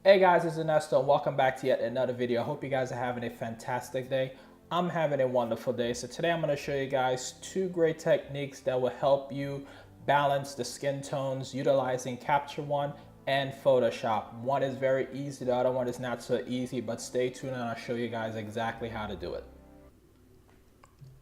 Hey guys, it's Ernesto and welcome back to yet another video. I hope you guys are having a fantastic day. I'm having a wonderful day. So today I'm going to show you guys two great techniques that will help you balance the skin tones utilizing Capture One and Photoshop. One is very easy, the other one is not so easy, but stay tuned and I'll show you guys exactly how to do it.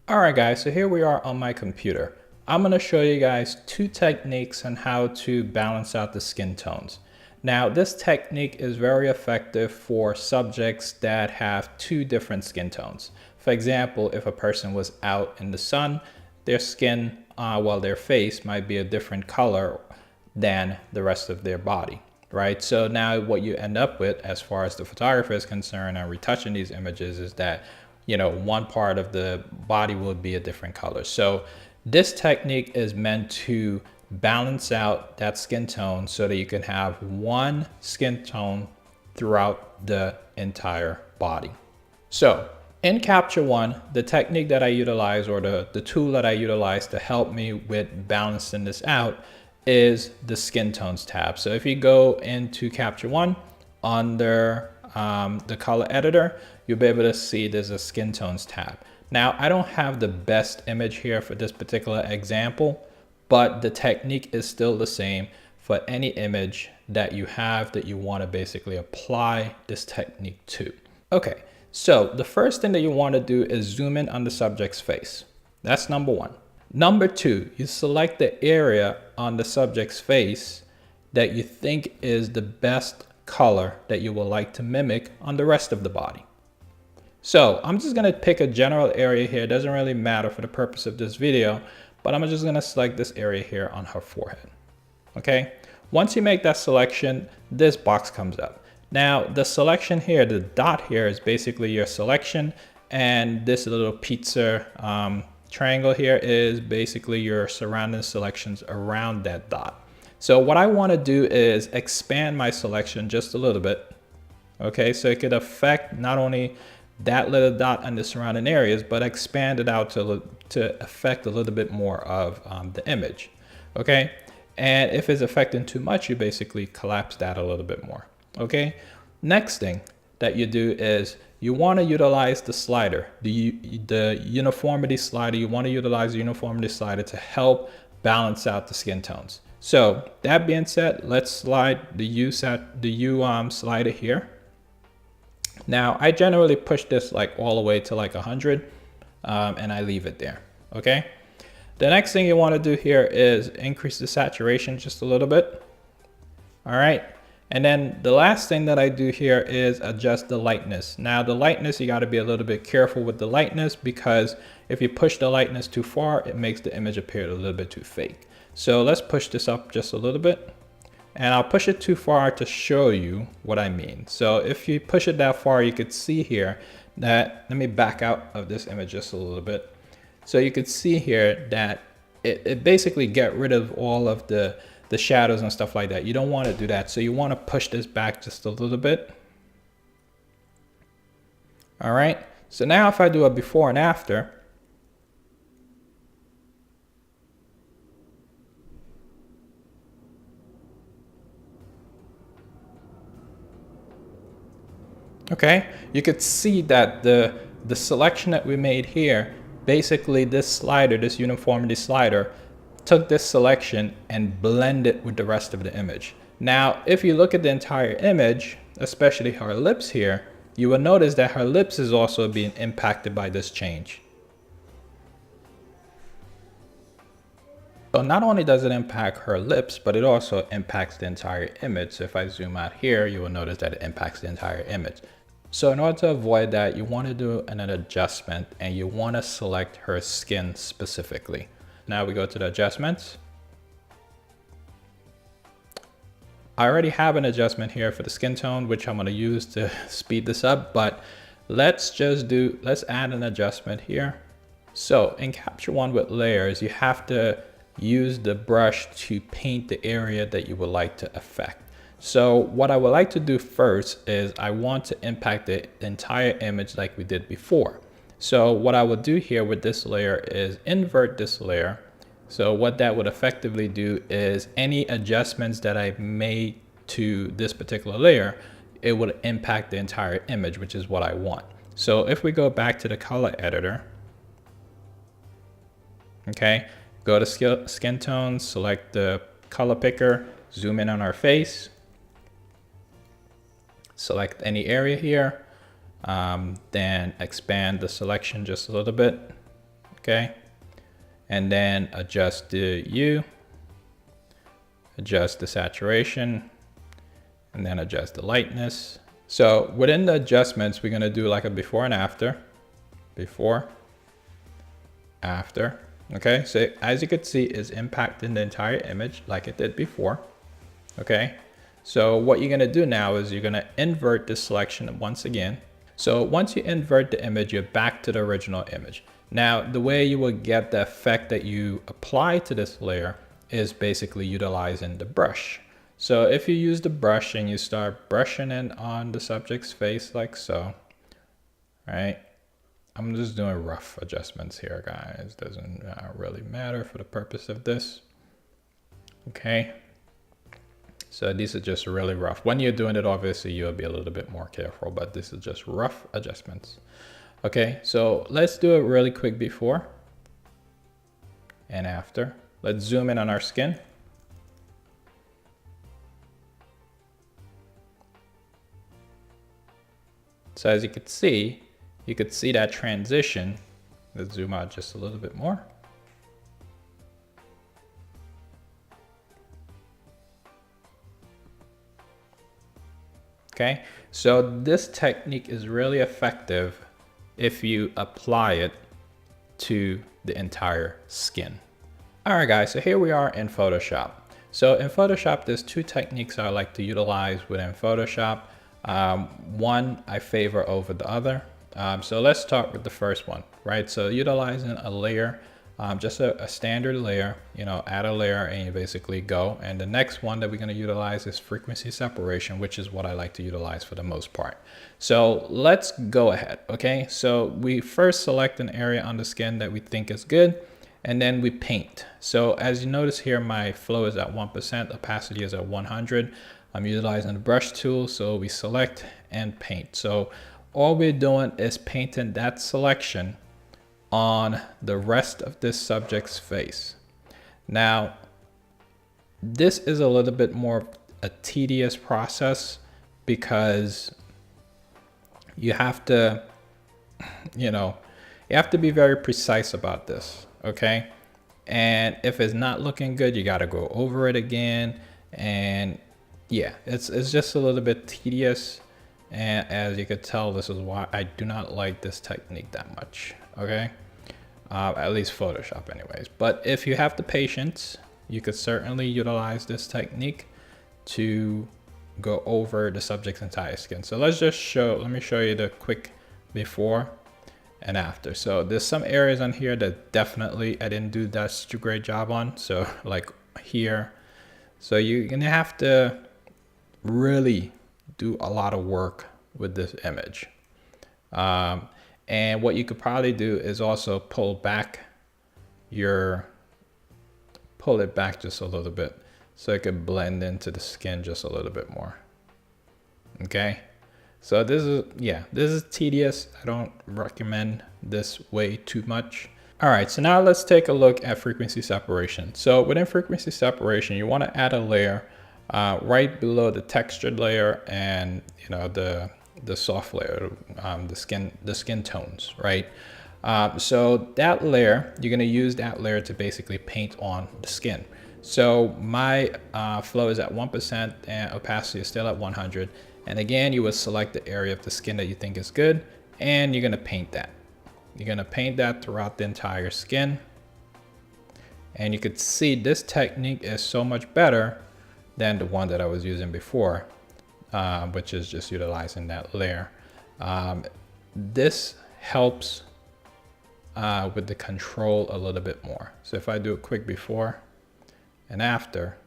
Alright guys, so here we are on my computer. I'm going to show you guys two techniques on how to balance out the skin tones. Now, this technique is very effective for subjects that have two different skin tones. For example, if a person was out in the sun, their skin, their face might be a different color than the rest of their body, right? So now what you end up with, as far as the photographer is concerned and retouching these images, is that, one part of the body will be a different color. So this technique is meant to balance out that skin tone so that you can have one skin tone throughout the entire body. So in Capture One, the technique that I utilize, or the tool that I utilize to help me with balancing this out, is the skin tones tab. So if you go into Capture One under the color editor, you'll be able to see there's a skin tones tab. Now, I don't have the best image here for this particular example, but the technique is still the same for any image that you have that you want to basically apply this technique to. Okay, so the first thing that you want to do is zoom in on the subject's face. That's number one. Number two, you select the area on the subject's face that you think is the best color that you would like to mimic on the rest of the body. So I'm just going to pick a general area here. It doesn't really matter for the purpose of this video, but I'm just going to select this area here on her forehead. Okay. Once you make that selection, this box comes up. Now the selection here, the dot here, is basically your selection. And this little pizza triangle here is basically your surrounding selections around that dot. So what I want to do is expand my selection just a little bit. Okay. So it could affect not only that little dot and the surrounding areas, but expand it out to affect a little bit more of the image. Okay. And if it's affecting too much, you basically collapse that a little bit more. Okay. Next thing that you do is you want to utilize the slider, the uniformity slider. You want to utilize the uniformity slider to help balance out the skin tones. So that being said, let's slide the U slider here. Now I generally push this like all the way to like 100 and I leave it there. Okay. The next thing you want to do here is increase the saturation just a little bit. All right. And then the last thing that I do here is adjust the lightness. Now the lightness, you got to be a little bit careful with the lightness, because if you push the lightness too far, it makes the image appear a little bit too fake. So let's push this up just a little bit. And I'll push it too far to show you what I mean. So if you push it that far, you could see here that, let me back out of this image just a little bit. So you could see here that it basically get rid of all of the shadows and stuff like that. You don't want to do that. So you want to push this back just a little bit. All right. So now if I do a before and after, okay, you could see that the selection that we made here, basically this slider, this uniformity slider, took this selection and blended it with the rest of the image. Now, if you look at the entire image, especially her lips here, you will notice that her lips is also being impacted by this change. So not only does it impact her lips, but it also impacts the entire image. So if I zoom out here, you will notice that it impacts the entire image. So in order to avoid that, you want to do an adjustment and you want to select her skin specifically. Now we go to the adjustments. I already have an adjustment here for the skin tone, which I'm going to use to speed this up, but let's add an adjustment here. So in Capture One with layers, you have to use the brush to paint the area that you would like to affect. So what I would like to do first is I want to impact the entire image like we did before. So what I would do here with this layer is invert this layer. So what that would effectively do is any adjustments that I made to this particular layer, it would impact the entire image, which is what I want. So if we go back to the color editor, okay, go to skin tones, select the color picker, zoom in on our face, select any area here, then expand the selection just a little bit, okay, and then adjust the hue, adjust the saturation, and then adjust the lightness. So within the adjustments, we're gonna do like a before and after, before, after, okay? So as you can see, it's impacting the entire image like it did before, okay? So what you're gonna do now is you're gonna invert the selection once again. So once you invert the image, you're back to the original image. Now, the way you will get the effect that you apply to this layer is basically utilizing the brush. So if you use the brush and you start brushing it on the subject's face like so, right? I'm just doing rough adjustments here, guys. Doesn't really matter for the purpose of this. Okay. So these are just really rough. When you're doing it, obviously you'll be a little bit more careful, but this is just rough adjustments. Okay, so let's do it really quick before and after. Let's zoom in on our skin. So as you could see that transition. Let's zoom out just a little bit more. Okay, so this technique is really effective if you apply it to the entire skin. All right, guys, so here we are in Photoshop. So in Photoshop, there's two techniques I like to utilize within Photoshop. One I favor over the other. So let's start with the first one, right? So utilizing a layer, just a standard layer, you know, add a layer and you basically go. And the next one that we're going to utilize is frequency separation, which is what I like to utilize for the most part. So let's go ahead. Okay, so we first select an area on the skin that we think is good, and then we paint. So as you notice here, my flow is at 1%, opacity is at 100. I'm utilizing the brush tool, so we select and paint. So all we're doing is painting that selection on the rest of this subject's face. Now, this is a little bit more a tedious process because you have to, you have to be very precise about this, okay? And if it's not looking good, you got to go over it again. And yeah, it's just a little bit tedious. And as you could tell, this is why I do not like this technique that much, okay? At least Photoshop anyways. But if you have the patience, you could certainly utilize this technique to go over the subject's entire skin. So let me show you the quick before and after. So there's some areas on here that definitely I didn't do that such a great job on. So like here, so you're gonna have to really do a lot of work with this image. And what you could probably do is also pull it back just a little bit so it could blend into the skin just a little bit more. Okay, so this is tedious. I don't recommend this way too much. All right, so now let's take a look at frequency separation. So within frequency separation, you want to add a layer right below the textured layer and the soft layer, the skin tones, right? So that layer, you're gonna use that layer to basically paint on the skin. So my flow is at 1% and opacity is still at 100. And again, you would select the area of the skin that you think is good, and you're gonna paint that. You're gonna paint that throughout the entire skin. And you could see this technique is so much better than the one that I was using before, which is just utilizing that layer. This helps with the control a little bit more. So if I do a quick before and after,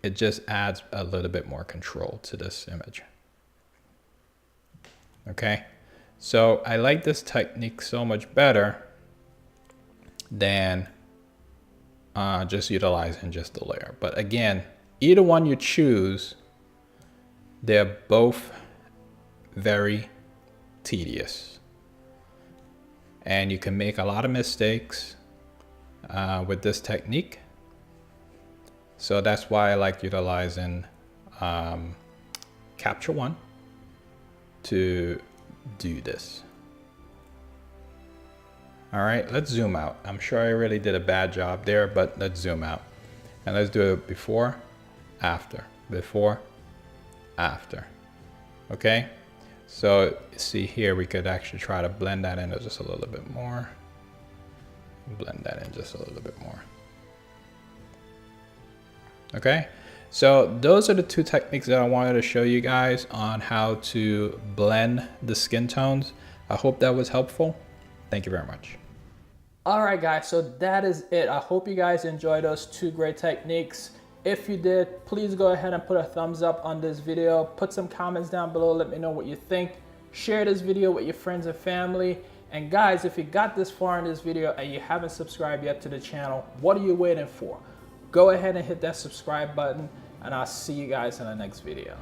it just adds a little bit more control to this image. Okay, so I like this technique so much better than just utilizing just the layer. But again, either one you choose, They're both very tedious. And you can make a lot of mistakes with this technique. So that's why I like utilizing Capture One to do this. All right, let's zoom out. I'm sure I really did a bad job there, but let's zoom out. And let's do it before, after, before, after. Okay, so see here, we could actually try to blend that in just a little bit more. Blend that in just a little bit more. Okay, so those are the two techniques that I wanted to show you guys on how to blend the skin tones. I hope that was helpful. Thank you very much. All right, guys, so that is it. I hope you guys enjoyed those two great techniques. If you did, please go ahead and put a thumbs up on this video. Put some comments down below. Let me know what you think. Share this video with your friends and family. And guys, if you got this far in this video and you haven't subscribed yet to the channel, what are you waiting for? Go ahead and hit that subscribe button, and I'll see you guys in the next video.